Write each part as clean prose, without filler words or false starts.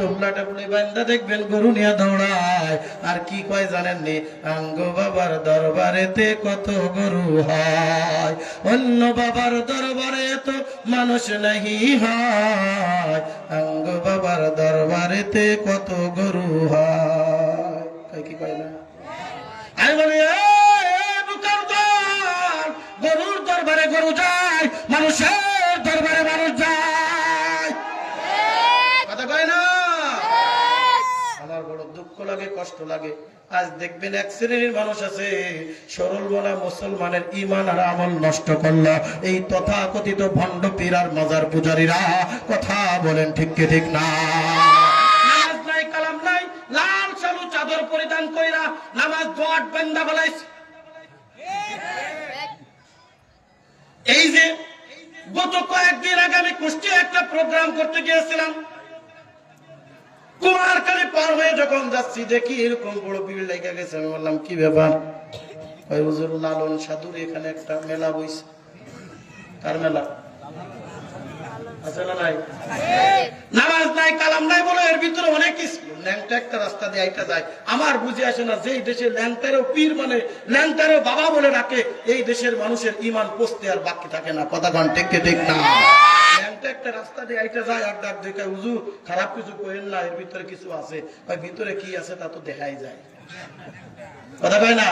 টুবলা টুবলি বান্দা দেখবেন গরু নিয়ে দৌড়ায়, আর কি কয় জানেননি, আঙ্গ বাবার দরবারেতে কত গরু হয়, অন্য বাবার দরবারে তো মানুষ নাহি হয়, আঙ্গ বাবার দরবারেতে কত গরু হয়। কয় কি কয় না? আমি বলি গরুর দরবারে গরু যায়, মানুষের দরবারে মানুষ যায়, কথা কয় না? আমার বড় দুঃখ লাগে, কষ্ট লাগে। আজ দেখবেন এক শ্রেণীর মানুষ আছে, সরল মনা মুসলমানের ইমান আর আমল নষ্ট করলো এই তথাকথিত ভণ্ড পীর আর মাজার পূজারীরা। কথা বলেন ঠিক কি ঠিক না? নামাজ নাই, কালাম নাই, লাল সালু চাদর পরিধান কইরা নামাজ দোয়াত বান্দা বলাইছে। এই যে গত কয়েকদিন আগে আমি কুষ্টিয়া একটা প্রোগ্রাম করতে গিয়েছিলাম, কুমারখালী পার হয়ে যখন যাচ্ছি দেখি এরকম বড় ভিড় লেগে গেছে। আমি বললাম কি ব্যাপার? ওই হুজুর লালন সাধুর এখানে একটা মেলা বইছে। কার মেলা আছে না? নাই, নামাজ নাই, কালাম নাই বলে এর ভিতরে অনেক কিছু। ল্যাংটা একটা রাস্তা দিয়ে আইটা যায়, আমার বুঝে আসে না যে দেশে ল্যাংটারও পীর মানে ল্যাংটারও বাবা বলে ডাকে, এই দেশের মানুষের ইমান পচতে আর বাকি থাকে না। কথা গান ঠিক ঠিক না? ল্যাংটা একটা রাস্তা দিয়ে আইটা যায়, আর ডাক দেখে হুজুর খারাপ কিছু করেন না, এর ভিতরে কিছু আছে। ওই ভিতরে কি আছে তা তো দেখাই যায়। কথা কয় না?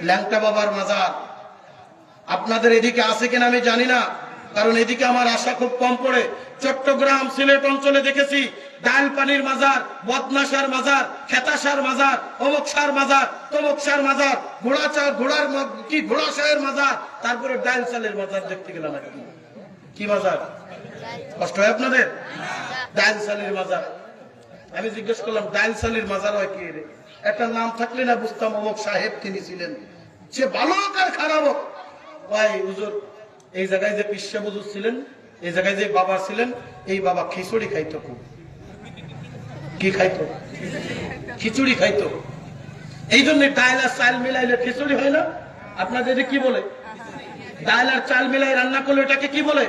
ল্যাংটা বাবার মাজার আপনাদের এদিকে আছে কিনা আমি জানি না, কারণ এদিকে আমার আশা খুব কম পড়ে। চট্টগ্রাম সিলেট অঞ্চলে দেখেছি ডাল পানির মাজার, বদনাশার মাজার, খেতাশার মাজার, অমুকশার মাজার, তমুকশার মাজার, ঘোড়ার কি ঘোড়াশাহের মাজার, তারপরে ডাল চালের মাজার দেখতে গেলাম। কি মাজার? কষ্ট হয় আপনাদের? ডাল চালের মাজার। আমি জিজ্ঞেস করলাম ডাল চালের মাজার হয় কি রে? একটা নাম থাকলে না বুঝতাম অমুক সাহেব তিনি ছিলেন, সে ভালো হোক আর খারাপ হোক। ভাই হুজুর এই জায়গায় যে পিসা হুজুর ছিলেন, এই জায়গায় যে বাবা ছিলেন, এই বাবা খিচুড়ি খাইতো। খুব কি খাইতো? খিচুড়ি খাইতো। এই জন্য ডাল আর চাল মিলাইলে খিচুড়ি হয় না? আপনাদের কি বলে? ডাল আর চাল মিলাই রান্না করলে এটাকে কি বলে?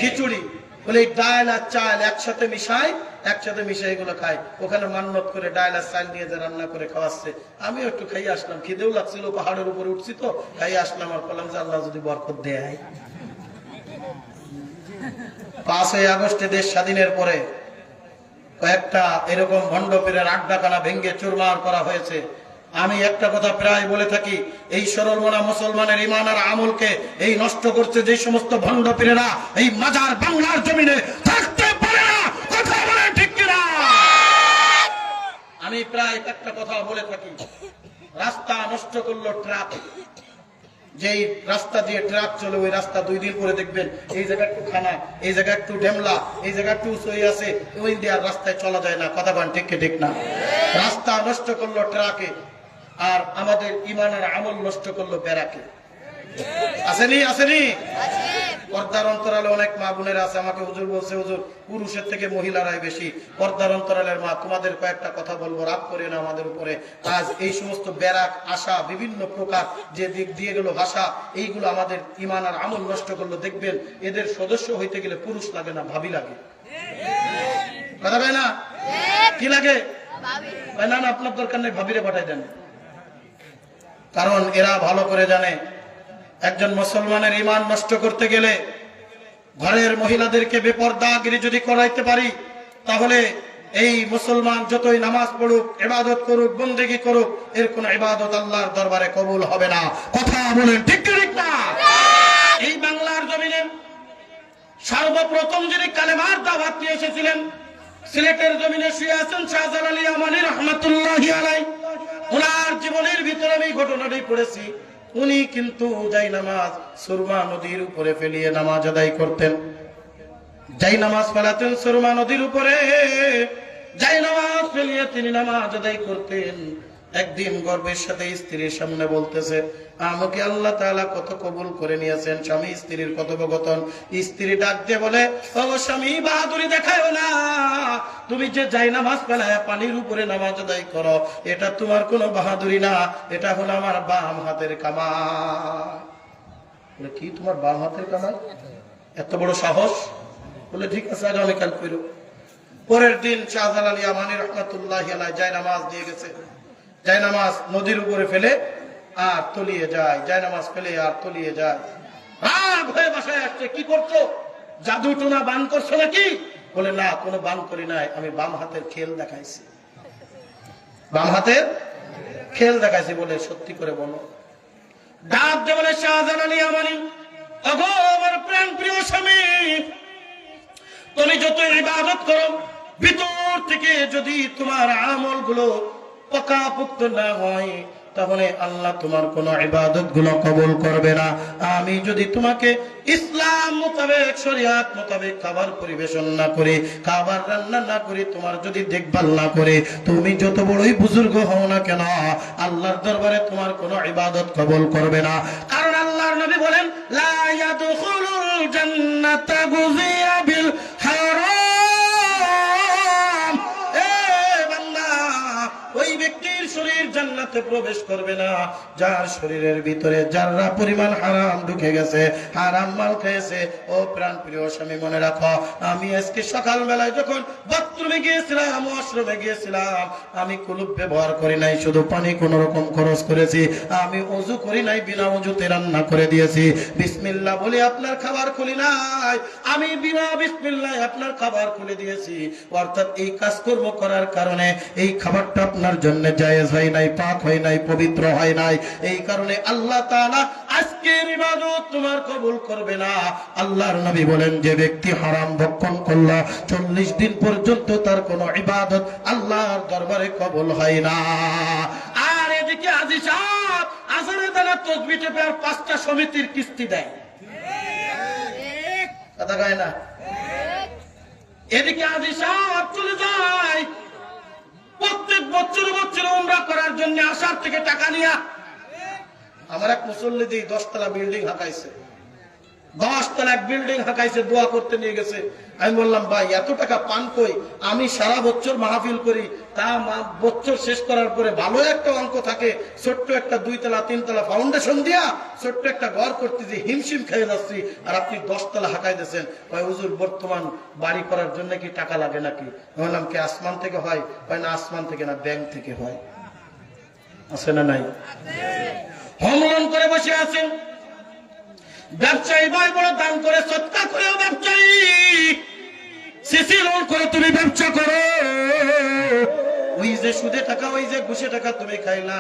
খিচুড়ি বলে। এই ডাল আর চাল একসাথে মিশাই এগুলো খায়। ওখানে মান্নত করে ডাল আর চাল নিয়ে যে রান্না করে খাওয়াচ্ছে। আমিও একটু খাইয়ে আসলাম, খিদেও লাগছিল, পাহাড়ের উপরে উঠছি তো খাইয়ে আসলাম। আর বললাম যে আল্লাহ যদি বরকত দেয়। 5ই আগস্টে দেশ স্বাধীনের পরে কয়েকটা এরকম ভণ্ড পীরের আড্ডাখানা ভেঙ্গে চুরমার করা হয়েছে। আমি একটা কথা প্রায় বলে থাকি, এই সরল মনা মুসলমানের ইমান আর আমলকে এই নষ্ট করছে যে সমস্ত ভণ্ড পীরেরা, এই মাজার বাংলার জমিনে থাকতে পারে না। কথা বলে ঠিক কিনা? আমি প্রায় একটা কথা বলে থাকি, রাস্তা নষ্ট করলো ট্রাক। যেই রাস্তা দিয়ে ট্রাক চলে ওই রাস্তা 2 দিন পরে দেখবেন এই জায়গা একটু খানা, এই জায়গা একটু ঢেমলা, এই জায়গা একটু উঁচু আছে, ওই দিয়ে আর রাস্তায় চলা যায় না। কথা বলেন ঠিক ঠিক না? রাস্তা নষ্ট করলো ট্রাকে, আর আমাদের ইমান আর আমল নষ্ট করলো বেড়াকে। আসেনি? পর্দার অন্তরালে অনেক মা বোনেরা আছে, আমাকে হুজুর বলছে হুজুর পুরুষের থেকে মহিলারাই বেশি। পর্দার অন্তরালের মা, তোমাদের কয়েকটা কথা বলবো, রাগ করে না আমাদের উপরে। আজ এই সমস্ত বেরাক আশা বিভিন্ন প্রকার যে দিক দিয়ে গেল ভাষা, এইগুলো আমাদের ইমান আর আমল নষ্ট করলো। দেখবেন এদের সদস্য হইতে গেলে পুরুষ লাগে না, ভাবি লাগে। কথা বলে না? কি লাগে? না না, আপনার দরকার নেই, ভাবিরে পাঠাই দেন। কারণ এরা ভালো করে জানে একজন মুসলমানের ইমান নষ্ট করতে গেলে ঘরের মহিলাদেরকে বেপরদাগিরি যদি করাইতে পারি, তাহলে এই মুসলমান যতই নামাজ পড়ুক, ইবাদত করুক, বন্দেগী করুক, এর কোন ইবাদত আল্লাহর দরবারে কবুল হবে না। কথা বলেন ঠিক ঠিক না? এই বাংলার জমিনে সর্বপ্রথম যিনি কালেমার দাওয়াত নিয়ে এসেছিলেন, সিলেটের জমিনে শুয়ে আছেন শাহজালাল আমানী রহমাতুল্লাহি আলাইহি। ওনার জীবনের ভিতরে আমি ঘটনাটি পড়েছি। উনি কিন্তু যাই নামাজ সুরমা নদীর উপরে ফেলিয়ে নামাজ আদায় করতেন। যাই নামাজ ফেলাতেন সুরমা নদীর উপরে, যাই নামাজ ফেলিয়ে তিনি নামাজ আদায় করতেন। একদিন গর্বের সাথে স্ত্রীর সামনে বলতেছে, আমাকে আল্লাহ তাআলা কত কবুল করে নিয়েছেন। স্বামী স্ত্রীর কথোপকথন। স্ত্রী ডাক দিয়ে বলে, ও স্বামী, বাহাদুরি দেখায়ো না। তুমি যে যাই নামাজ ফেলায় পানির উপরে নামাজ আদায় করো, এটা তোমার কোনো বাহাদুরি না, এটা হলো আমার বাম হাতের কামাই। কি তোমার বাম হাতের কামাই? এত বড় সাহস? বলে ঠিক আছে, আগামীকাল করো। পরের দিন শাহজালাল ইয়ামানী রহমাতুল্লাহি আলাইহি জায়নামাজ দিয়ে গেছে, জায়নামাজ নদীর উপরে ফেলে আর তলিয়ে যায়, জায়নামাজ ফেলে আর তলিয়ে যায়। রাগ হয়ে বাসায় আসছে, কি করছো, জাদু টোনা বান করছো নাকি? বলে না, কোনো বান করি নাই, আমি বাম হাতের খেল দেখাইছি, বাম হাতের খেল দেখাইছি। বলে সত্যি করে বলো। ডাক দিয়ে বলে শাহজালাল ইয়ামানী, ওগো আমার প্রাণ প্রিয় স্বামী, তুমি যত ইবাদত করো, ভিতর থেকে যদি তোমার আমল গুলো পাকাপোক্ত না হয়, তাহলে আল্লাহ তোমার কোন ইবাদত গুলো কবুল করবে না। আমি যদি তোমাকে ইসলাম মোতাবেক, শরিয়াত মোতাবেক খাবার পরিবেশন না করে, খাবার রান্না না করে, তোমার যদি দেখভাল না করে, তুমি যত বড়ই বুজুর্গ হও না কেন, আল্লাহর দরবারে তোমার কোন ইবাদত কবুল করবে না। কারণ আল্লাহর নবী বলেন, লা ইয়াদখুলুল জান্নাতা গুযিয়া বিল হারাম। এ বান্দা, ওই ব্যক্তির শরীর জান্নাতে প্রবেশ করবে না যার শরীরের ভিতরে যাররা পরিমাণ হারাম ঢুকে গেছে, হারাম মাল খেয়েছে। ও প্রাণ প্রিয় স্বামী, মনে রাখো, আমি আজকে সকাল বেলায় যখন বাথরুমে গিয়েছিলাম, ওয়াশরুমে গিয়েছিলাম, আমি কুলুপ ব্যবহার করি নাই, শুধু পানি কোন রকম খরচ করেছি। আমি ওযু করি নাই, বিনা ওযুতে রান্না করে দিয়েছি। বিসমিল্লাহ বলে আপনার খাবার খুলি নাই, আমি বিনা বিসমিল্লাহ আপনার খাবার খুলে দিয়েছি। অর্থাৎ এই কাজকর্ম করার কারণে এই খাবারটা আপনার জন্য জায়েজ হয় নাই, পাক হয় নাই, পবিত্র হয় নাই। এই কারণে আল্লাহ তাআলা আজকের ইবাদত তোমার কবুল করবে না। আল্লাহর নবী বলেন, যে ব্যক্তি হারাম ভক্ষণ করলো 40 দিন পর্যন্ত তার কোনো ইবাদত আল্লাহর দরবারে কবুল হয় না। আর এদিকে আজি সাহেব আজারে দানা তসবিহ টেপে আর 5টা সমিতির কিস্তি দেয়, কথা কয় না? এদিকে আজি সাহেব চলে যায় প্রত্যেক বছর বছর উমরা করার জন্য আসার থেকে টাকা নিয়া। আমার এক মুসল্লি দিয়ে 10 তলা বিল্ডিং হাঁকাইছে, 10 তলা এক বিল্ডিং হাঁকাইছে, দোয়া করতে নিয়ে গেছে। আমি বললাম, ভাই এত টাকা পান কই? আমি সারা বছর মাহফিল করি, তা বছর শেষ করার পরে ভালো একটা অঙ্ক থাকে, ছোট্ট একটা 2 তলা 3 তলা ফাউন্ডেশন দিয়া ছোট্ট একটা ঘর করতে যে হিমশিম খেয়ে যাচ্ছি, আর আপনি 10 তলা হাঁকাই দিয়েছেন। ভাই হুজুর, বর্তমান বাড়ি করার জন্য কি টাকা লাগে নাকি? বললাম, কি আসমান থেকে হয়? না, আসমান থেকে না, ব্যাংক থেকে হয়। আছে না নাই? হোম লোন করে বসে আছেন। ব্যবসায়ী ভাই বড় দান করে, সৎকা করেও ব্যবসায়ী, সিসি লোন করে তুমি ব্যবসা করো। ওই যে সুদে টাকা, ওই যে ঘুষে টাকা তুমি খাইলা,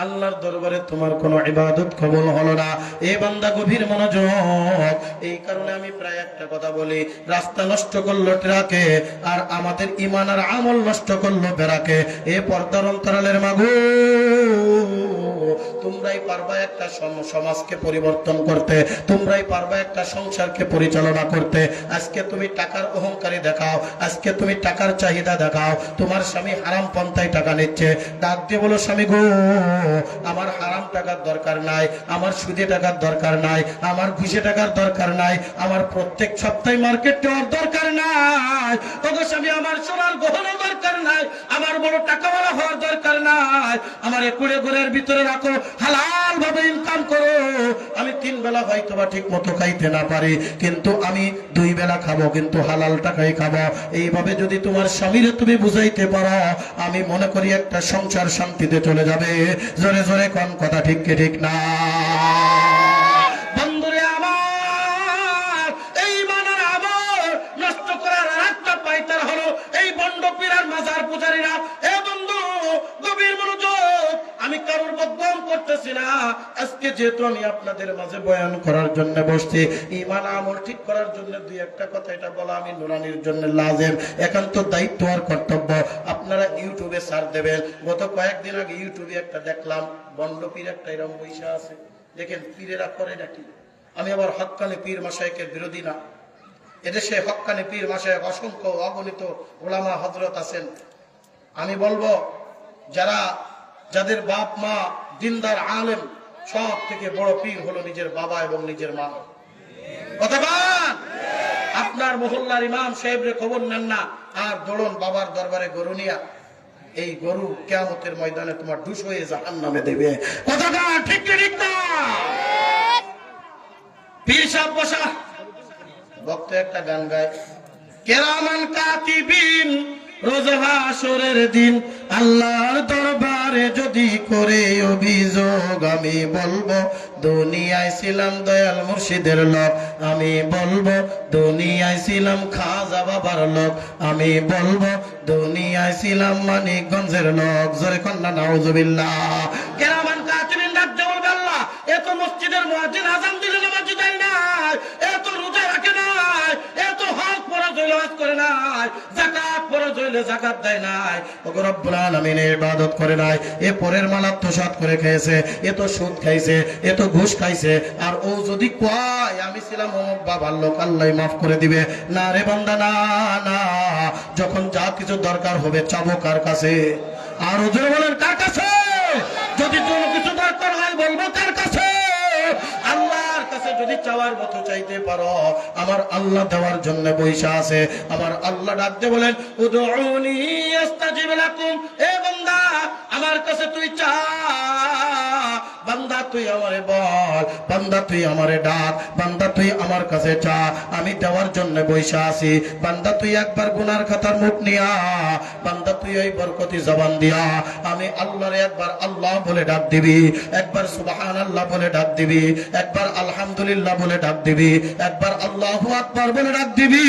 আল্লাহর দরবারে তোমার কোন ইবাদত কবুল হলো না। এ বান্দা, গভীর মনোযোগ। এই কারণে আমি প্রায় একটা কথা বলি, রাস্তা নষ্ট করলো ট্রাকে, আর আমাদের ঈমান আর আমল নষ্ট করলো বেরাকে। এ পর্দার অন্তরালের মাগো, তোমরাই পারবা একটা সমাজকে পরিবর্তন করতে, তোমরাই পারবা একটা সংসারকে পরিচালনা করতে। আজকে তুমি টাকার অহংকারী দেখাও, আজকে তুমি টাকার চাহিদা দেখাও। তোমার স্বামী হারাম পন্থায় টাকা নিচ্ছে, ডাক দিয়ে বলো, স্বামী গো, আমার হারাম টাকার দরকার নাই, আমার সুদে টাকার দরকার নাই, আমার ঘুষে টাকার দরকার নাই, আমার প্রত্যেক সপ্তাহে মার্কেট যাওয়ার দরকার নাই। ওগো স্বামী, আমার সোনার গহনা দরকার নাই, আমার বড় টাকাওয়ালা হওয়ার দরকার নাই, আমার একুড়ে ঘরের ভিতরে রাখো, হালাল ভাবে ইনকাম করো। আমি 3 বেলা হয়তো বা ঠিক মতো খাইতে না পারি, কিন্তু আমি 2 বেলা খাবো, কিন্তু হালাল টাকাই খাবো। এইভাবে যদি তোমার স্বামীরে তুমি বুঝাইতে পারো, আমি মনে করি একটা সংসার শান্তিতে চলে যাবে। জোরে জোরে কোন কথা ঠিক কি ঠিক না? বন্ধুরে আমার, এই মানার আমল নষ্ট করার একটা পাইতার হলো এই বন্ড পীরার মাজার পূজারীরা। এ বন্ধু, গভীর মনোযোগ। আমি কারোর বদনাম করতেছি না, আজকে যেহেতু আমি আপনাদের মাঝে বয়ান করার জন্য বসছি, ঈমান আমল ঠিক করার জন্য 2-1টা কথা এটা বলা আমি নুরানির জন্য লাজেম, একান্ত দায়িত্ব আর কর্তব্য। আপনারা ইউটিউবে সার্চ দেবেন। গত কয়েকদিন আগে ইউটিউবে একটা দেখলাম, বন্ড পীর একটা এরকম বৈশা আছে। দেখেন পীরেরা করে নাকি। আমি আবার হক্কানি পীর মাশায়েখের বিরোধী না, এদেশে হক্কানি পীর মাশায়েখ অসংখ্য অগণিত ওলামা হযরত আছেন। আমি বলবো, যাদের বাপ মা দিনদার আলেম, সব থেকে বড় পীর হলো নিজের বাবা এবং নিজের মা। কথা বল। আপনার মহল্লার ইমাম সাহেবরে খবর নেন না, আর দৌড়ন বাবার দরবারে গরু নিয়া। এই গরু কিয়ামতের ময়দানে তোমার ডুস হয়ে জাহান্নামে দেবে। কথাটা ঠিক ঠিক না? পীর সাহেব বসা, ভক্ত একটা গান গায়, কেরামান কাতিবিন, রোজ হাসরের দিন আল্লাহর দরবারে যদি করে অভিযোগ, আমি বলবো দুনিয়ায় ছিলাম দয়াল মুর্শিদের লোক, আমি বলবো দুনিয়ায় ছিলাম খাজা বাবার লোক, আমি বলবো দুনিয়ায় ছিলাম মানিকগঞ্জের লোক। জোরে কন্যা নাউজুবিল্লাহ। কেরামান কাতিবিন রাজ্য বলবে, আল্লাহ এত মসজিদের মুয়াজ্জিন আযান দিলে নামাজ দেয় নাই, এত রোজা রাখে নাই, এত হজ ফরজ হইলে হজ করে নাই, যাকাত ফরজ হইলে যাকাত দেয় নাই, ওগো রব্বুল আলামিনের ইবাদত করে নাই, এ পরের মাল আত্মসাৎ করে খেয়েছে, এ তো সুদ খাইছে, এ তো ঘুষ খাইছে, আর ও যদি কয় আমি ছিলাম অমুক বাবার লোক, আল্লাহ মাফ করে দিবে। না রে বান্দা, না না, যখন যা কিছু দরকার হবে চাবো কার কাছে? আর ওজোরে বলেন কার কাছে? যদি কোনো কিছু দরকার হয় বলবো কার কাছে? আল্লাহর কাছে যদি চাওয়ার মতো চাইতে পারো, আমার আল্লাহ দেওয়ার জন্য বৈশা আছে। আমার আল্লাহ ডাক দিয়ে বলেন, উদউনি আস্তাজিব লাকুম। এ বান্দা, আমার কাছে তুই চা, বান্দা তুই আমারে বল, বান্দা তুই আমারে ডাক, বান্দা তুই আমার কাছে চা, আমি দেওয়ার জন্য বৈশা আছি। বান্দা তুই একবার গুনার খাতার মুখ নিয়া, বান্দা তুই ওই বরকতি জবান দিয়া আমি আল্লাহরে একবার আল্লাহ বলে ডাক দিবি, একবার সুবহানাল্লাহ বলে ডাক দিবি, একবার আলহামদুলিল্লাহ বলে ডাক দিবি, একবার আল্লাহু আকবার বলে ডাক দিবি।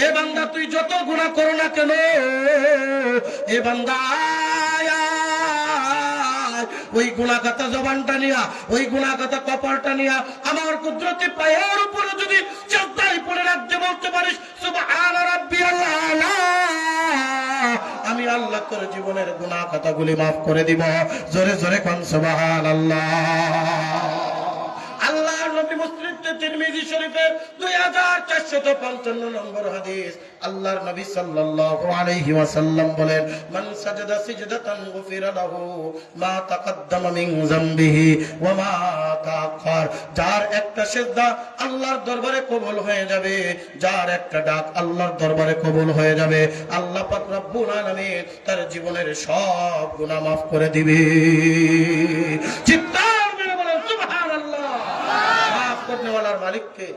এ বান্দা তুই যত গুনাহ করো না কেন, এ বান্দা ওই গুনাহগাতা জবানটা নিয়া, ওই গুনাহগাতা কপালটা নিয়া আমার কুদরতি পায়ের উপরে যদি চোখটাই পড়ে রাখতে বলতে পারিস সুবহানা রাব্বিয়াল আলা, আমি আল্লাহ তোর জীবনের গুনাহ খাতাগুলি মাফ করে দিব। জোরে জোরে কোন সুবহানাল্লাহ। আল্লাহর নবী মুসলিম তিরমিজি শরীফের 2455 নম্বর হাদিস, আল্লাহর নবী সাল্লাল্লাহু আলাইহি ওয়াসাল্লাম বলেন, মান সাজাদা সিজদাতান গুফিরা লাহু মা তাকাদ্দামা মিন যামবিহি ওয়া মা তাআখার। যার একটা সিজদা আল্লাহর দরবারে কবুল হয়ে যাবে, যার একটা ডাক আল্লাহর দরবারে কবুল হয়ে যাবে, আল্লাহ পাক রব্বুল আলামিন তার জীবনের সব গুনাহ মাফ করে দিবে। চিৎকার মেরে বলেন সুবহানাল্লাহ। মাফ করনেওয়ালার মালিক কে?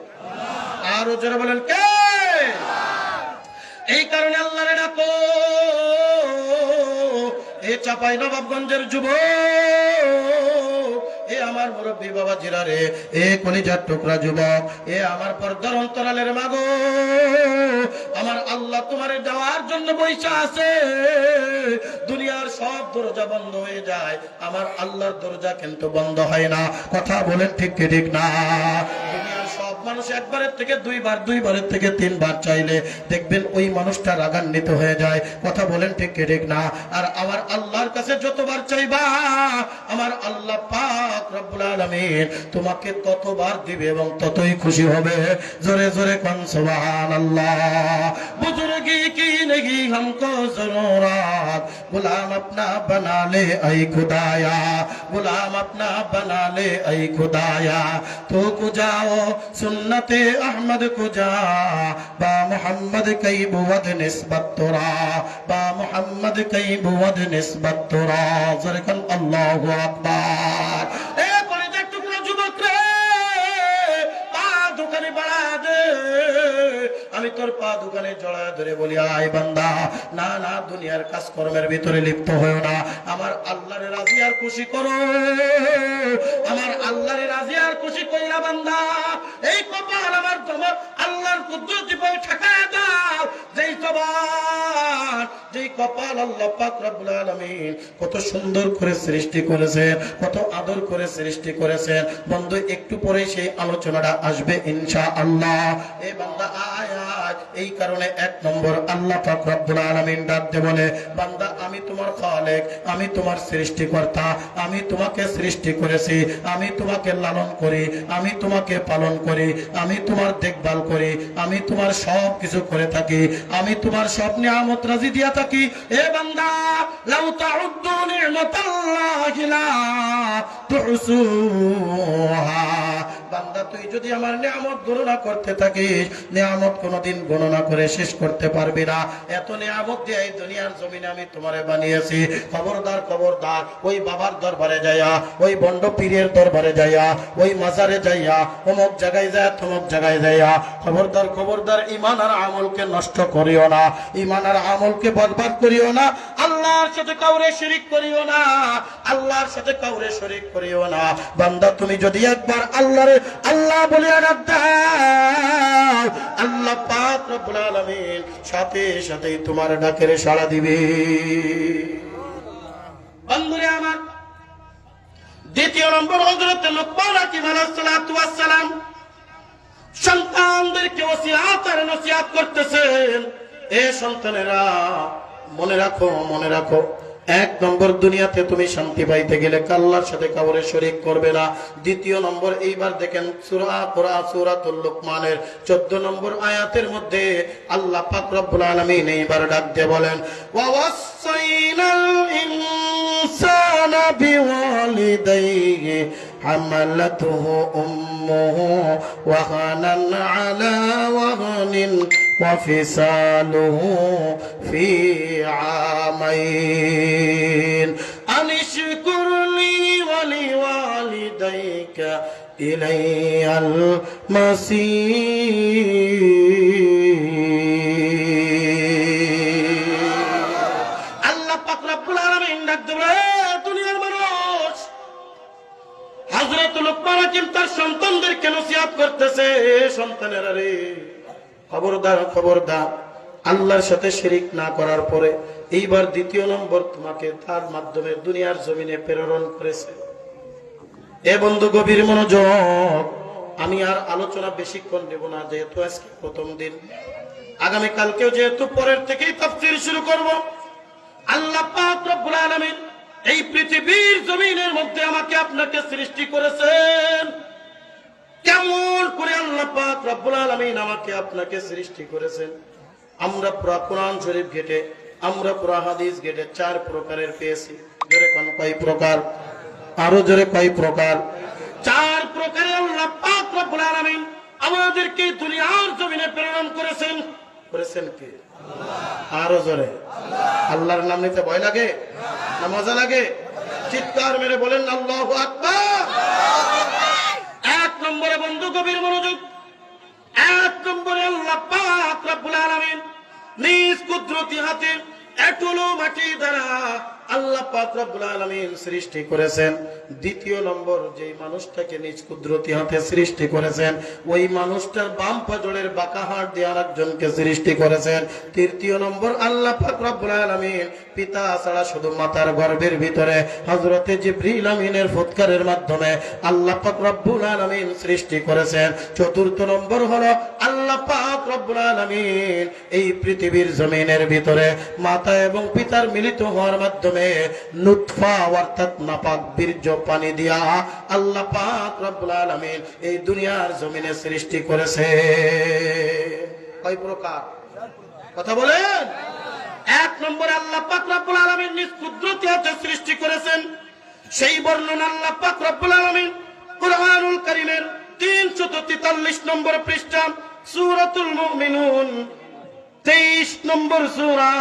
আর জোরে বলেন কে? এই কারণে আল্লাহরে ডাকো। এ চাপাই নবাবগঞ্জের যুবক, এ আমার মুরব্বী বাবা জিরারে, এ কলিজার টুকরা যুবক, এ আমার পর্দার অন্তরালের মাগো, আমার আল্লাহ তোমারে দেওয়ার জন্য বৈশা আছে। দুনিয়ার সব দরজা বন্ধ হয়ে যায়, আমার আল্লাহর দরজা কিন্তু বন্ধ হয় না। কথা বলেন ঠিক কি ঠিক না? দুনিয়ার সব মানুষ একবারের থেকে দুইবার, দুইবারের থেকে তিনবার চাইলে দেখবেন ওই মানুষটা রাগান্বিত হয়ে যায়। কথা বলেন ঠিক কি ঠিক না? আর আমার আল্লাহর কাছে যতবার চাইবা, আমার আল্লাহ পাক রব্বুল আলামিন তোমাকে ততবার দিবে এবং ততই খুশি হবে। জোরে জোরে কোন সুবহানাল্লাহ। বুজুর্গি কি নেহি हमको जरूरत, गुलाम अपना बना ले ऐ खुदाया, गुलाम अपना बना ले ऐ खुदाया, तो कुजाओ सुन्नते अहमद कुजा, बा मोहम्मद कई बुवद निस्बत तोरा, बा मोहम्मद कई बुवद निस्बत तोरा। जरकन अल्लाहु अकबर। ए कलेजा टुकड़ा जुबक रे, पा दुकाने बढ़ा दे, আমি তোর পা দোকানে জড়া ধরে বলি, আয় বান্দা, না না দুনিয়ার কাজকর্মের ভিতরে লিপ্ত হয়েও না, আমার আল্লাহরে রাজি আর খুশি করো, আমার আল্লাহরে রাজি আর খুশি কইরা বান্দা এই কপাল আমার তোমার আল্লাহর কুদরতি পায়ে ঠেকায় দাও। যেই জবান, যেই কপাল আল্লাহ পাক রব্বুল আলামিন কত সুন্দর করে সৃষ্টি করেছেন, কত আদর করে সৃষ্টি করেছেন। বন্ধু একটু পরে সেই আলোচনাটা আসবে ইনশাআল্লাহ। এই বান্দা আয়, এই কারণে এক নম্বর আল্লাহ পাক রব্বুল আলামিন ডাক দিয়ে বলে, বান্দা আমি তোমার খালেক, আমি তোমার সৃষ্টিকর্তা, আমি তোমাকে সৃষ্টি করেছি, আমি তোমাকে লালন করি, আমি তোমাকে পালন করি, আমি তোমার দেখভাল করি, আমি তোমার সব কিছু করে থাকি, আমি তোমার সব নিয়ামত রাজি দিয়া থাকি। এ বান্দা, লাউ তাউদ্দু নি'মাতাল্লাহি লা তুহসুহা, বান্দা তুই যদি আমার নিয়ামত গণনা করতে থাকিস, নিয়ামত কোনোদিন গণনা করে শেষ করতে পারবি না। এত নিয়ামত দিয়ে এই দুনিয়ার জমিনে আমি তোমারে বানিয়েছি। খবরদার খবরদার, ওই বাবার দরবারে যাইয়া, ওই বন্ড পীরের দরবারে যাইয়া, ওই মাজারে যাইয়া, অমুক জায়গায় যায় তমুক জায়গায় যাইয়া, খবরদার খবরদার ঈমান আর আমলকে নষ্ট করিও না, ঈমান আর আমলকে বরবাদ করিও না। আল্লাহর সাথে কাউরে শিরিক করিও না, আল্লাহর সাথে কাউরে শরীক করিও না। বান্দা তুমি যদি একবার আল্লাহরে আল্লাহ বলে ডাক দাও, আল্লাহ পাক রব্বুল আলামিন সাথে সাথেই তোমার ডাকের সাড়া দিবে। বন্ধুরে আমার, দ্বিতীয় নম্বর হযরত লুকমান হাকিম আলাইহিস সালাতু ওয়াস সালাম সন্তানদেরকে ওসিয়াত আর নসিহত করতেছেন, এ সন্তানেরা মনে রাখো, মনে রাখো, এক নম্বর দুনিয়াতে তুমি শান্তি পাইতে গেলে আল্লাহর সাথে কাউরে শরীক করবে না। দ্বিতীয় নম্বর, এইবার দেখেন সূরাতুল লুকমানের 14 নম্বর আয়াতের মধ্যে আল্লাহ পাক রব্বুল আলামিন এইবার ডাক দিয়ে বলেন, ওয়াসাইনাল ইনসানা বিওয়ালিদাইহি হামালাতুহু উম্মুহু ওয়াহানান আলা ওয়াহনিন وفصاله في عامين أن اشكر لي ولوالديك إلي المصير। আল্লাহ পাক রব্বুল আলামিন ডাক দেবে, দুনিয়ার মানুষ, হযরত লুকমান হাকিম তার সন্তানদেরকে নসিহত করতেছে, সন্তানেরা রে, খবরদার খবরদার, আল্লাহর সাথে শিরিক না করার পরে এইবার দ্বিতীয় নম্বর তোমাকে তার মাধ্যমে দুনিয়ার জমিনে প্রেরণ করেছে। এ বন্ধু গভীর মনোযোগ, আমি আর আলোচনা বেশিক্ষণ দেব না, যেহেতু আজকে প্রথম দিন, আগামী কালকেও যেহেতু পরের থেকেই তাফসীর শুরু করব। আল্লাহ পাক রব্বুল আলামিন এই পৃথিবীর জমিনের মধ্যে আমাকে আপনাকে সৃষ্টি করেছেন। কেমন করে আল্লাহ পাক রব্বুল আলামিন আমাকে আপনাকে সৃষ্টি করেছেন, আমরা পুরা কোরআন শরীফ ঘেটে, আমরা পুরা হাদিস ঘেটে 4 প্রকারের পেয়েছি। জোরে কোন কয় প্রকার? আরো জোরে কয় প্রকার? 4 প্রকারে আল্লাহ পাক রব্বুল আলামিন আমাদেরকে দুনিয়ার জমিনে প্রেরণ করেছেন। করেছেন কে? আল্লাহ। আরো জোরে। আল্লাহর নাম নিতে ভয় লাগে না মজা লাগে? চিৎকার মেরে বলেন আল্লাহু আকবার। এক নম্বরে বন্ধু গভীর মনোযোগ, এক নম্বরে আল্লাহ পাক রব্বুল আলামিন নিজ কুদরতি হাতে এটুলো মাটি দ্বারা আল্লাহ পাক রব্বুল আলামিন সৃষ্টি করেছেন। দ্বিতীয় নম্বর, যেই মানুষটাকে নিজ কুদরতি হাতে সৃষ্টি করেছেন, ওই মানুষটার বাম পাজরের বাঁকা হাড় দিয়ে আরেকজনকে সৃষ্টি করেছেন। তৃতীয় নম্বর, আল্লাহ পাক রব্বুল আলামিন পিতা ছাড়া শুধু মাতার গর্ভের ভিতরে হযরতে জিবরিল আমিনের ফুৎকারের মাধ্যমে আল্লাহ পাক রব্বুল আলামিন সৃষ্টি করেছেন। চতুর্থ নম্বর হলো আল্লাহ পাক রব্বুল আলামিন এই পৃথিবীর জমিনের ভিতরে মাতা এবং পিতার মিলিত হওয়ার মাধ্যমে নুতফা অর্থাৎ নাপাক বীর্য পানি দিয়া আল্লাহ পাক রব্বুল আলামিন এই দুনিয়ার জমিনে সৃষ্টি করেছে। কয় প্রকার? কথা বলেন। এক নম্বরে আল্লাহ পাক রব্বুল আলামিন নিজ কুদরতি হাতে সৃষ্টি করেছেন। সেই বর্ণনা আল্লাহ পাক রব্বুল আলামিন কুরআনুল কারীমের 343 নম্বর পৃষ্ঠা সূরাতুল মুমিনুন 23 নম্বর সূরা,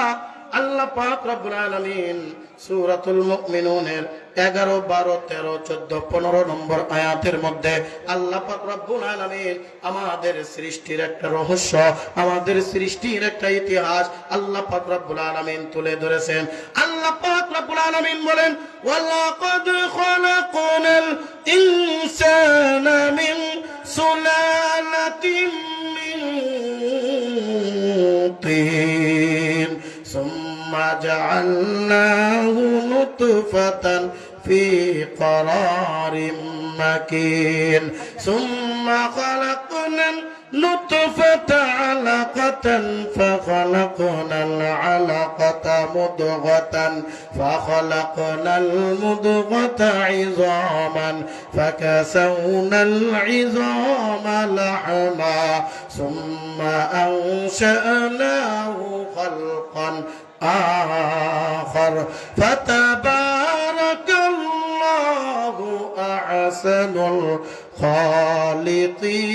আল্লাহ পাক রব্বুল আলামিন সূরাতুল মুমিনুনের 11, 12, 13, 14, 15 নম্বর আয়াতের মধ্যে আল্লাহ পাক রব্বুল আলামিন আমাদের সৃষ্টির একটা রহস্য, আমাদের সৃষ্টির একটা ইতিহাস আল্লাহ পাক রব্বুল আলামিন তুলে ধরেছেন। আল্লাহ পাক রব্বুল আলামিন বলেন, ওয়ালাকাদ খালাকনাল ইনসানা মিন সুলালাতিন মিন তিন সুম্মা জাআলনাহু নুতফাতান في قرار مكين ثم خلقنا النطفة علقة فخلقنا العلقة مضغة فخلقنا المضغة عظاما فكسونا العظام لحما ثم أنشأناه خلقا آخر فتبارك الله أحسن খালিদিন।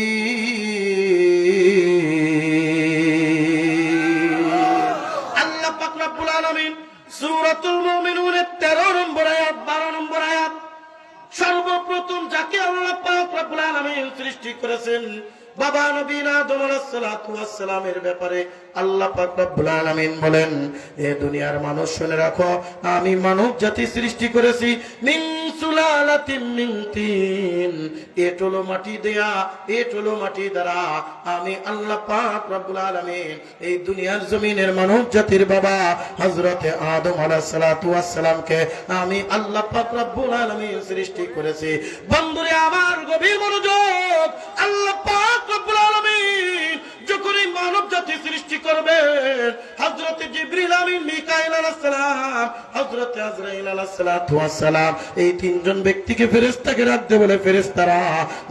আল্লাহ পাক রব্বুল আলামিন সূরাতুল মুমিনুনের 13 নম্বর আয়াত 12 নম্বর আয়াত, সর্বপ্রথম যাকে আল্লাহ পাক রব্বুল আলামিন সৃষ্টি করেছেন বাবা নবী আদম আলাইহিস সালাতু ওয়াস সালামের ব্যাপারে আল্লাহ পাক রব্বুল আলামিন বলেন, এ দুনিয়ার মানুষ শুনে রাখো, আমি মানব জাতি সৃষ্টি করেছি মিন সুলালাতিন মিন তিন, এটলো মাটি দেয়া, এটলো মাটি দ্বারা আমি আল্লাহ পাক রব্বুল আলামিন এই দুনিয়ার জমিনের মানব জাতির বাবা হযরতে আদম আলাইহিস সালাতু ওয়াস সালামকে আমি আল্লাহ পাক রব্বুল আলামিন সৃষ্টি করেছি। বন্ধুরে আমার গভীর মনোযোগ, আল্লাহ পাক রব্বুল আলামিন যখন এই মানব জাতি সৃষ্টি করবেন, হযরত জিবরিল আমিন মিকাইল আলাইহিস সালাম, হযরত আজরাইল আলাইহিস সালাতু ওয়াস সালাম, এই তিনজন ব্যক্তিকে ফেরেশতাকে রাখতে বলে, ফেরেশতারা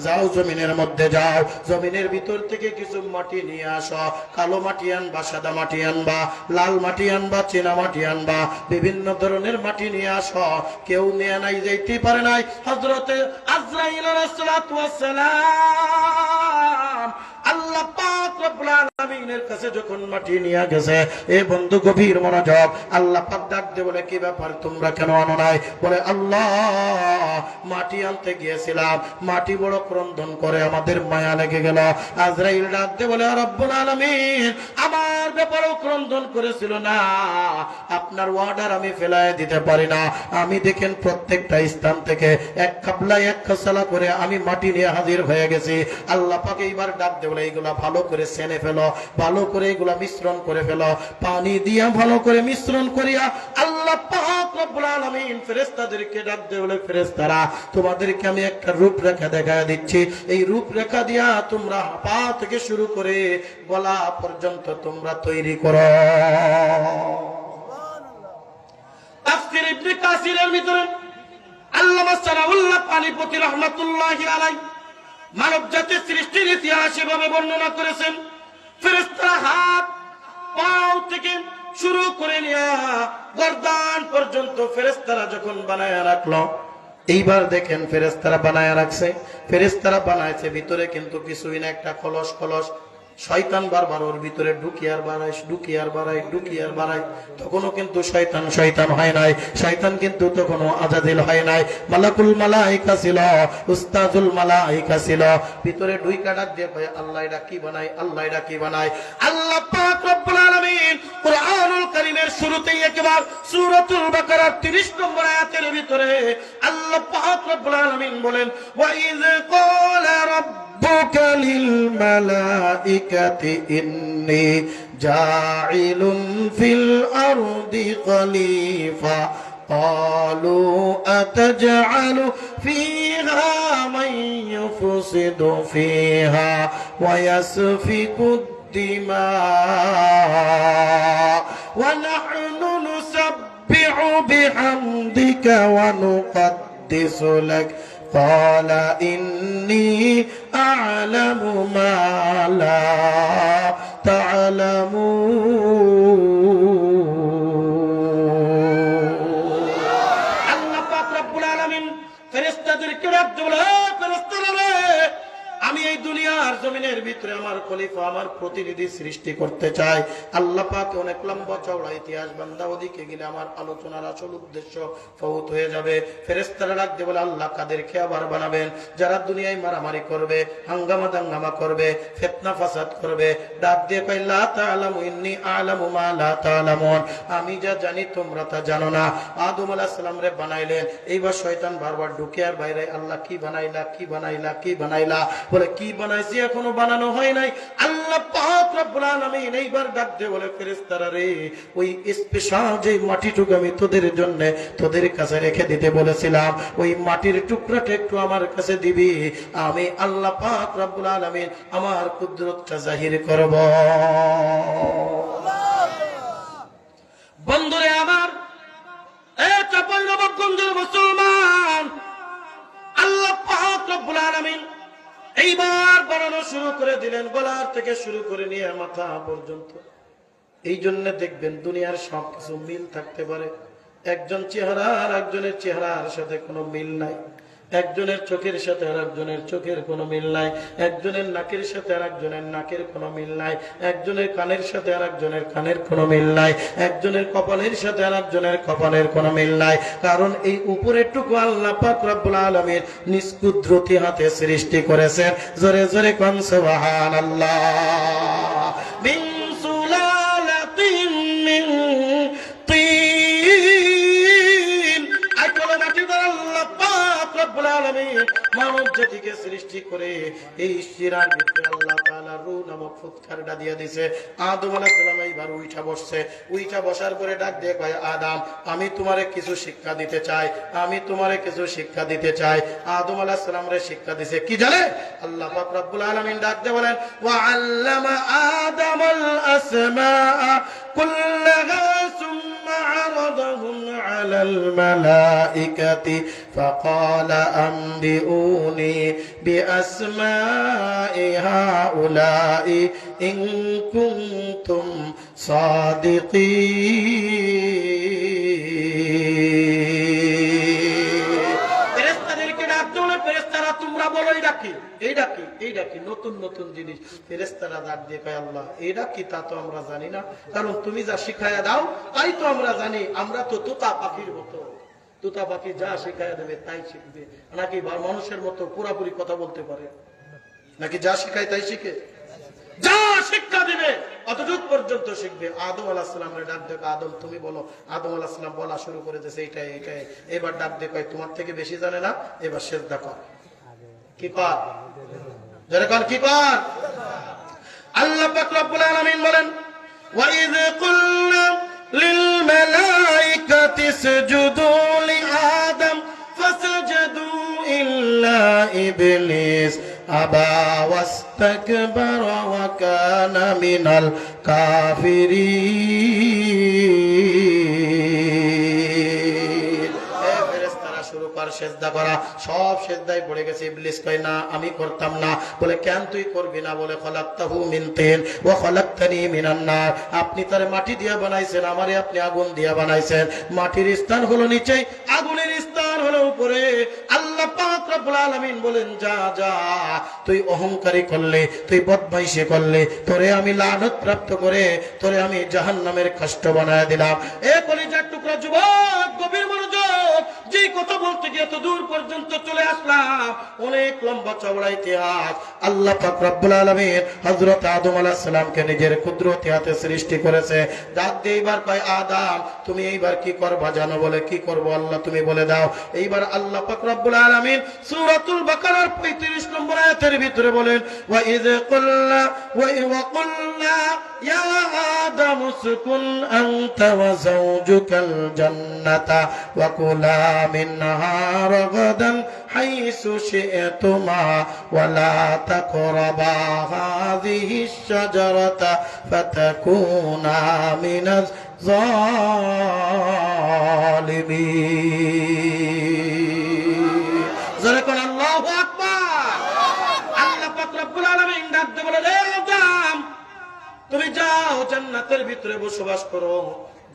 যাও জমিনের মধ্যে যাও, জমিনের ভিতর থেকে কিছু মাটি নিয়ে আসো, কালো মাটি আনবা, সাদা মাটি আনবা, লাল মাটি আনবা, চীনা মাটি আনবা, বিভিন্ন ধরনের মাটি নিয়ে আসো। কেউ নিয়ে নাই, যাইতে পারে নাই। হযরত আজরাইল আলাইহিস সালাতু ওয়াস সালাম আল্লাহ পাক রব্বুল আলামিনের কাছে যখন মাটি নিয়ে গেছে, এ বন্ধু গভীর মনোযোগ, আল্লাহ পাক ডাক দিয়ে বলে, কি ব্যাপার, তোমরা কেন আনো নাই? বলে, আল্লাহ মাটি আনতে গিয়েছিলাম, মাটি বড় ক্রন্দন করে, আমাদের মায়া লেগে গেল। আজরাইল ডাক দিয়ে বলে, রব্বুল আলামিন আমার ব্যাপারেও ক্রন্দন করেছিল না, আপনার অর্ডার আমি ফেলায় দিতে পারি না। আমি দেখেন প্রত্যেকটা স্থান থেকে এক কাবলা এক খাসলা করে আমি মাটি নিয়ে হাজির হয়ে গেছি। আল্লাহ পাক এইবার ডাক দিয়ে বলে, এইগুলা ভালো করে সেনে ফেলো, ভালো করে এগুলা মিশ্রণ করে ফেলো, পানি দিয়া ভালো করে মিশ্রণ করিয়া আল্লাহ পাক রব্বুল আলামিন ফেরেশতাদেরকে ডাক দিয়ে বলে, ফেরেশতারা তোমাদেরকে আমি একটা রূপরেখা দেখায় দিচ্ছি, এই রূপরেখা দিয়া তোমরা পা থেকে শুরু করে গলা পর্যন্ত তোমরা তৈরি করো। তাফসীর ইবনে কাসিরের ভিতরে আল্লামা সানাউল্লাহ পানিপতি রাহমাতুল্লাহি আলাইহি মানব জাতির সৃষ্টির ইতিহাস এভাবে বর্ণনা করেছেন, ফেরেশতারা হাত পাও থেকে শুরু করে নিয়ে গর্দান পর্যন্ত ফেরেশতারা যখন বানায় রাখলো, এইবার দেখেন ফেরেশতারা বানায় রাখছে, ফেরেশতারা বানাইছে ভিতরে কিন্তু কিছুই না, একটা কলস কলস। শয়তান বারবার ওর ভিতরে ঢুকিয়ার বাড়ায়, ঢুকিয়ার বাড়ায়, ঢুকিয়ার বাড়ায়, তখনও কিন্তু শয়তান শয়তান হয় নাই, শয়তান কিন্তু তখনও আজাদিল হয় নাই। মালাকুল মালাইকা ছিল, উস্তাজুল মালাইকা ছিল, ভিতরে ঢুইকা ডাক দিয়ে কয়, আল্লাহ এটা কি বানাই, আল্লাহ এটা কি বানাই। আল্লাহ পাক রব্বুল আলামিন কুরআনুল কারীমের শুরুতেই একবার সূরাতুল বাকারার 30 নম্বর আয়াতের ভিতরে আল্লাহ পাক রব্বুল আলামিন বলেন, ওয়া ইয ক্বালা ربك للملائكة إني جاعل في الأرض خليفة قالوا أتجعل فيها من يفسد فيها ويسفك الدماء ونحن نسبح بحمدك ونقدس لك قال إني أعلم ما لا تعلمون। আল্লাহ পাক রব্বুল আলামিন ফেরেশতাদেরকে ডাক দিয়ে বলে, ফেরেশতারা আমি এই দুনিয়ার জমিনের ভিতরে আমার খলিফা, আমার প্রতিনিধি সৃষ্টি করতে চাই। আল্লাহ পাক অনেক লম্বা চওড়া ইতিহাস, বান্দা ওদিকে গেলে আমার আলোচনার আসল উদ্দেশ্য ফৌত হয়ে যাবে। ফেরেশতারা ডাক দিয়ে বলে, আল্লাহ কাদেরকে আবার বানাবেন? যারা দুনিয়ায় মারামারি করবে, হাঙ্গামা দাঙ্গামা করবে, ফিতনা ফাসাদ করবে। ডাক দিয়ে কয়, লা তাআলামু ইন্নী আ'লামু মা লা তা'লামুন, আমি যা জানি তোমরা তা জানো না। আদম আলাইহিস সালাম রে বানাইলেন, এইবার শয়তান বারবার ঢুকে আর বাইরে, আল্লাহ কি বানাইলা, কি বানাইলা, কি বানাইলা, বলে কি বানাইছি এখনো বানানো হয় নাই। আল্লাহ পাক রব্বুল আলামিন এইবার ডাক দিয়ে বলে, ফেরেশতারা রে, ওই স্পেশাল যে মাটিটুকু আমি তোদের জন্য তোদের কাছে রেখে দিতে বলেছিলাম, ওই মাটির টুকরাটা একটু আমার কাছে দিবি, আমি আল্লাহ পাক রব্বুল আলামিন আমার কুদরতটা জাহির করব। বন্ধুরে আমার, এই চাঁপাইনবাবগঞ্জের মুসলমান, আল্লাহ পাক রব্বুল আলামিন এইবার বানানো শুরু করে দিলেন, গলার থেকে শুরু করে নিয়ে মাথা পর্যন্ত। এই জন্য দেখবেন দুনিয়ার সবকিছু মিল থাকতে পারে, একজন চেহারা আর একজনের চেহারার সাথে কোনো মিল নাই। একজনের চোখের সাথে আর একজনের চোখের কোনো মিল নাই, একজনের নাকের সাথে আর একজনের নাকের কোনো মিল নাই, একজনের কানের সাথে আর একজনের কানের কোনো মিল নাই, একজনের কপালের সাথে আর একজনের কপালের কোনো মিল নাই। কারণ এই উপরের টুকু আল্লাহ পাক রব্বুল আলামিন নিজ কুদরতি হাতে সৃষ্টি করেছেন। জোরে জোরে কোন সুবহানাল্লাহ। মিন সুলালাতিন মিন তিন, আইকলো মাটি দ্বারা আল্লাহ পাক রব্বুল আলামিন মানব জাতিকে সৃষ্টি করে এই শিরার ভিতরে আল্লাহ তাআলা রূহ নামক ফুৎকারটা দিয়ে দিয়েছে। আদম আলাইহিস সালাম এইবার উঠা বসছে, উঠা বসার পরে ডাক দিয়ে কয়, আদম আমি তোমারে কিছু শিক্ষা দিতে চাই, আমি তোমারে কিছু শিক্ষা দিতে চাই। আদম আলাইহিস সালামরে শিক্ষা দিয়েছে কি জানে? আল্লাহ পাক রব্বুল আলামিন ডাক দিয়ে বলেন, ওয়া আল্লামা আদামাল আসমাআ কুল্লাহা সুম্মা আরাদাহুম আলাল মালাইকাতি ফাকালা আনবিউনি বিআসমাই হাউলাই ইন কুনতুম সাদিকিন। ফেরেশতাদেরকে ডাক দিলে ফেরেশতারা তোমরা বলো এইটা কি, এইটা কি, এইটা কি, নতুন নতুন জিনিস। ফেরেশতারা ডাক দিয়ে কয়, আল্লাহ এইটা কি তা তো আমরা জানি না, কারণ তুমি যা শিখায়া দাও তাই তো আমরা জানি। আমরা তো তোতা পাখির মতো, তোতা পাখি যা শিখায়া দেবে তাই শিখবে, নাকি মানুষের মতো পুরাপুরি কথা বলতে পারে নাকি? যা শিখায় তাই শিখে, যা শিক্ষা দিবে অতটুক পর্যন্ত শিখবে। আদম আলাইহিস সালামের ডাক দেখো, আদম তুমি বলো। আদম আলাইহিস সালাম বলা শুরু করে দিয়েছে এইটাই এইটাই। এবার ডাক দেখো, তোমার থেকে বেশি জানে না, এবার সিজদা কর। কি পার? যারা কোন কি পার? আল্লাহ পাক রব্বুল আলামিন বলেন, ওয়া ইয কুলনা লিল মালাইকাতি ইসজুদু লি আদম ফাসাজাদু ইল্লা ইবলিস আবা ওয়াস্তাকবারা ওয়া কানা মিনাল কাফিরিন। হে ফেরেশতারা শুরু কর সিজদা করা। সব সিজদায় পড়ে গেছে। ইবলিস কয় না আমি করতাম না। বলে কেন তুই করবি না? বলে খলাকতাহু মিন তিন ওয়া খলাকতানি মিনান নার। আপনি তারে মাটি দিয়া বানাইছেন, আমারে আপনি আগুন দিয়া বানাইছেন। মাটির স্থান হলো নিচে, আগুনের স্থান হলো উপরে। আল্লাহ পাক রব্বুল আলামিন বলেন, যা যা তুই অহংকারী করলে, তুই বদমাইশি করলে, তোরে আমি লানত প্রাপ্ত করে তোরে আমি জাহান্নামের কষ্ট বানায় দিলাম। এ কলিজার টুকরা যুবক, গভীর মনোযোগ। যে কথা বলতে গিয়ে এত দূর পর্যন্ত চলে আসলাম, অনেক লম্বা চওড়া ইতিহাস। আল্লাহ পাক রব্বুল আলামিন হযরত আদম আলাইহিস সালামকে নিজের কুদরতি হাতে সৃষ্টি করেছে। ডাক দিয়ে এইবার কয়, আদম তুমি এইবার কি করবা জানো? বলে কি করব আল্লাহ তুমি বলে দাও। এইবার আল্লাহ পাক রব্বুল আলামিন সূরাতুল বাকারার 35 নম্বর আয়াতের ভিতরে বলেন, ওয়া ইয কুলনা ওয়া কুলনা ইয়া আদম উসকুন আনতা ওয়া যাওজুকাল জান্নাতা ওয়া কুলা মিনহা রাগাদান হাইসু শি'তুমা ওয়া লা তাকরাবা হাযিহিশ শাজারাতা ফাতাকুনা মিনাজ জালিমিন। যারা কোন আল্লাহু আকবার। আল্লাহ পাক রব্বুল আলামিন ডাক দিয়ে বলে, রে আদম তুমি যাও জান্নাতের ভিতরে বসবাস করো,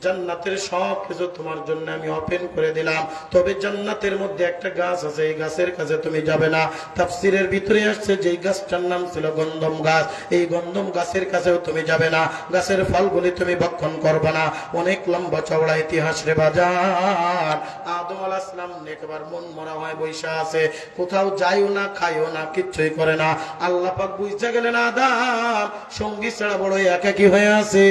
জান্নাতের সব কিছু তোমার জন্য আমি ওপেন করে দিলাম। তবে জান্নাতের মধ্যে একটা গাছ আছে, এই গাছের কাছে তুমি যাবে না। তাফসীরের ভিতরে আসছে যে গাছটার নাম ছিল গন্ধম গাছ। এই গন্ধম গাছের কাছেও তুমি যাবে না, গাছের ফলগুলি তুমি ভক্ষণ করবে না। অনেক লম্বা চওড়া ইতিহাস রে বাজার। আদম আলাইহিস সালাম একবার মন মরা হয় বৈশা আছে, কোথাও যাইও না, খাইও না, কিচ্ছুই করে না। আল্লাহ পাক বুঝতে গেলেন আদম সঙ্গী ছাড়া বড় একাকী হয়ে আছে,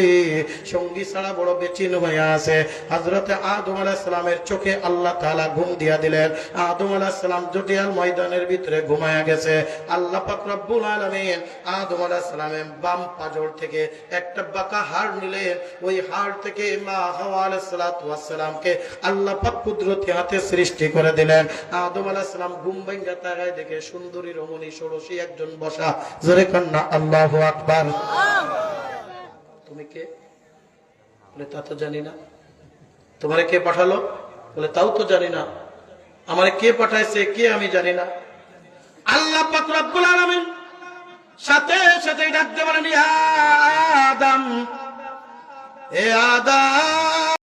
সঙ্গী ছাড়া বড় বেচিন হয়ে আছে। হযরতে আদম আলাইহিস সালামের চোখে আল্লাহ তাআলা ঘুম দিয়া দিলেন। আদম আলাইহিস সালাম জটিয়াল ময়দানের ভিতরে ঘুমায়া গেছে। আল্লাহ পাক রব্বুল আলামিন আদম আলাইহিস সালামের বাম পাজর থেকে একটা বাঁকা হাড় নিলেন। ওই হাড় থেকে মা হাওয়া আলাইহিস সালাতু ওয়াস সালামকে আল্লাহ পাক কুদরতি হাতে সৃষ্টি করে দিলেন। আদম আলাইহিস সালাম ঘুম ভাঙা তাকায় দেখে সুন্দরী রমণী ষোড়শী একজন বসা। জোরে কন্না আল্লাহু আকবার। তুমি কে? বলে তা তো জানি না। তোমারে কে পাঠালো? বলে তাও তো জানি না। আমারে কে পাঠাইছে কে আমি জানি না। আল্লাহ পাক রব্বুল আলামিন সাথে সাথে ডাকতে বলেন, ইয়া আদম, এ আদম।